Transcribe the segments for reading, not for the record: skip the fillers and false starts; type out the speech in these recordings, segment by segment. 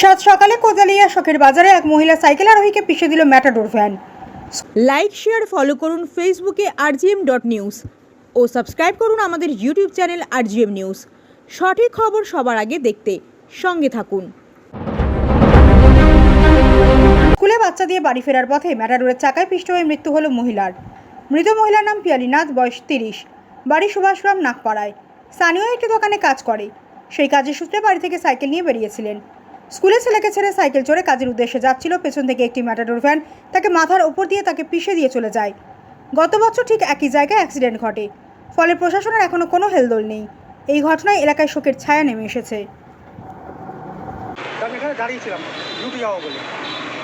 সাত সকালে কোদালিয়া শখের বাজারে এক মহিলা সাইকেল আরোহীকে পিষে দিল matador van. Like share follow করুন ফেসবুকে rgm.news ও সাবস্ক্রাইব করুন আমাদের ইউটিউব চ্যানেল rgm নিউজ। সঠিক খবর সবার আগে দেখতে সঙ্গে থাকুন। স্কুলে বাচ্চা দিয়ে বাড়ি ফেরার পথে ম্যাটাডোরের চাকায় পিষ্ট হয়ে মৃত্যু হলো মহিলার। মৃত মহিলার নাম পিয়ালিনাথ, বয়স 30, বাড়ি সুভাষগ্রাম নাগপাড়ায়। স্থানীয় একটি দোকানে কাজ করে। সেই কাজের সূত্রে বাড়ি থেকে সাইকেল নিয়ে বেরিয়েছিলেন। স্কুলে ছেলেকে ছেড়ে সাইকেল চড়ে কাজের উদ্দেশ্যে যাচ্ছিল। পেছন থেকে একটি ম্যাটাডোর ভ্যান তাকে মাথার ওপর দিয়ে তাকে পিষে দিয়ে চলে যায়। গত বছর ঠিক একই জায়গায় অ্যাক্সিডেন্ট ঘটে। ফলে প্রশাসনের এখনও কোনো হেলদোল নেই। এই ঘটনায় এলাকায় শোকের ছায়া নেমে এসেছে। আমি এখানে দাঁড়িয়েছিলাম ডিউটি যাবো বলে,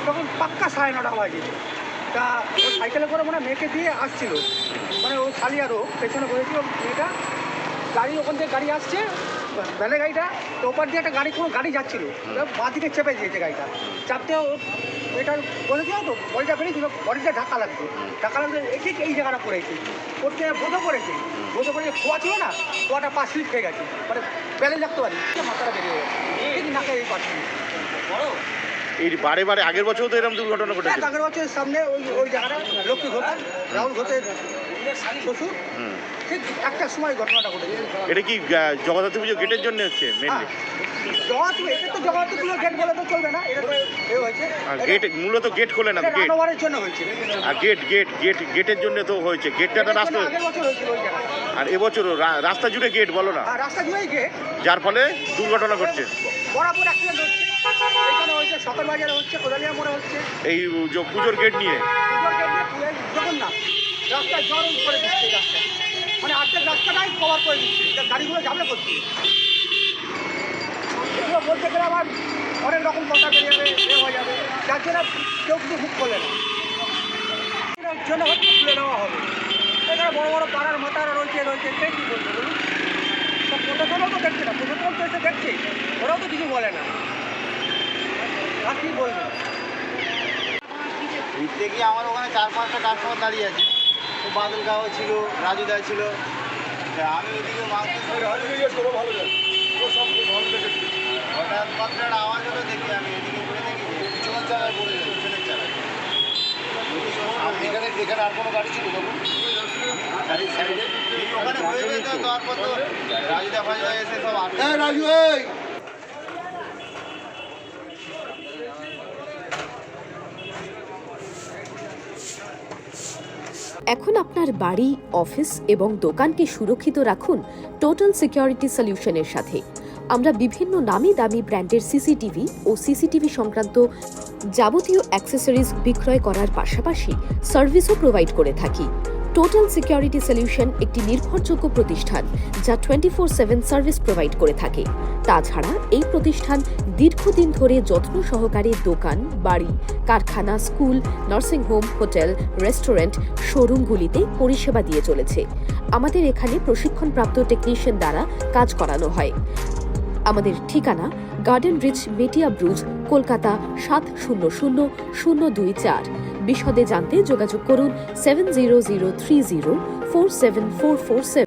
তখন পাক্কা 9:30 বাজে। তা ওই সাইকেলে করে মানে মেয়েকে দিয়ে আসছিল, মানে ও খালি আরও পেছনে বসেছিল মেয়েটা। গাড়ি ওখান থেকে গাড়ি আসছে, ভ্যানের গাড়িটা, তো ওপার দিয়ে একটা কোনো গাড়ি যাচ্ছিলো, বাঁ দিকে চেপে দিয়েছে গাড়িটা। চাপতে ও মেয়েটার বলেছিল তো বডিটা বেরিয়েছিল, বডিটা ঢাকা লাগতো ঠিক এই জায়গাটা পড়েছে, করতে বোধও করেছে খোয়া ছিল না, খোয়াটা পা স্লিপ খেয়ে গেছে, মানে ব্যালেন্স রাখতে পারি, মাথাটা বেরিয়ে গেছে ঠিক নাকে এই পাচ্ছি। এই বারে বারে আগের বছর তো এরকম দুর্ঘটনা ঘটেছে। আগের বছরের সামনে ওই জায়গাটা লক্ষ্মী ঘোষ, রাহুল ঘোষের শ্বশুর, ঠিক একটার সময় ঘটনাটা ঘটেছে। এটা কি জগদ্ধাত্রী পুজো গেটের জন্য হচ্ছে মেনলি? জগদ্ধাত্রী পুজো গেট বলে তো চলবে না, এটা তো হয়েছে গেট, মূলত গেট খোলে না, গেট রানোয়ারের জন্য হয়েছে। আর গেটের জন্য তো হয়েছে, গেটটা রাস্তা। আগের বছর হয়েছিল ওই জায়গায়, আর এবছর রাস্তা জুড়ে গেট বলো না, রাস্তা জুড়েই গেট, যার ফলে দুর্ঘটনা ঘটছে। বরাবর অ্যাক্সিডেন্ট হচ্ছে, এখানে হচ্ছে, সকাল বাজারে হচ্ছে, কোদালিয়া মোড়ে হচ্ছে। এই পুজোর গেট নিয়ে যখন না রাস্তায় জল করে দিচ্ছে, রাস্তায় মানে আর্ধেক রাস্তাটাই কভার করে দিচ্ছে, গাড়িগুলো যাবে করছে। এগুলো বলতে গেলে আবার অনেক রকম কথা বেরিয়ে যাবে, হয়ে যাবে, যার জন্য কেউ কিছু মুখ খোলে না, জন্য হচ্ছে তুলে নেওয়া হবে। এখানে বড় বড় পাড়ার মাথারা রয়েছে কে কী বলবে বলুন? সব প্রশাসনও তো দেখছে না, প্রশাসন তো এসে দেখছে, ওরাও তো কিছু বলে না, আর কি বলবে? ঘুরতে গিয়ে আমার ওখানে 4-5টা কাস্টমার দাঁড়িয়ে আছে, তো বাদলগাঁও ছিল, রাজুদা ছিল, আমি ওইদিকে মাছ হঠাৎ মাত্রার আওয়াজ হলো, দেখি আমি এদিকে করে দেখি পিছনের চালায় পড়ে যায়, পিছনের চালায়। এখানে আর কোনো গাড়ি ছিল তখন গাড়ির সাইডে ওখানে হয়ে যেত, তারপর তো রাজুদা ফাজুদা এসে সব রাজু এখন আপনার বাড়ি, অফিস এবং দোকানকে সুরক্ষিত রাখুন টোটাল সিকিউরিটি সলিউশনের সাথে। আমরা বিভিন্ন নামি দামি ব্র্যান্ডের সিসিটিভি ও সিসিটিভি সংক্রান্ত যাবতীয় অ্যাক্সেসরিজ বিক্রয় করার পাশাপাশি সার্ভিসও প্রোভাইড করে থাকি। টোটাল সিকিউরিটি সলিউশন একটি নির্ভরযোগ্য প্রতিষ্ঠান যা 24/7 সার্ভিস প্রোভাইড করে থাকে। তাছাড়া এই প্রতিষ্ঠান দীর্ঘদিন ধরে যত্ন সহকারে দোকান, বাড়ি, কারখানা, স্কুল, নার্সিংহোম, হোটেল, রেস্টুরেন্ট, শোরুমগুলিতে পরিষেবা দিয়ে চলেছে। আমাদের এখানে প্রশিক্ষণপ্রাপ্ত টেকনিশিয়ান দ্বারা কাজ করানো হয়। আমাদের ঠিকানা গার্ডেন রিচ, মেটিয়া ব্রুজ, কলকাতা 700024। বিশদে জানতে যোগাযোগ করুন 7003047447।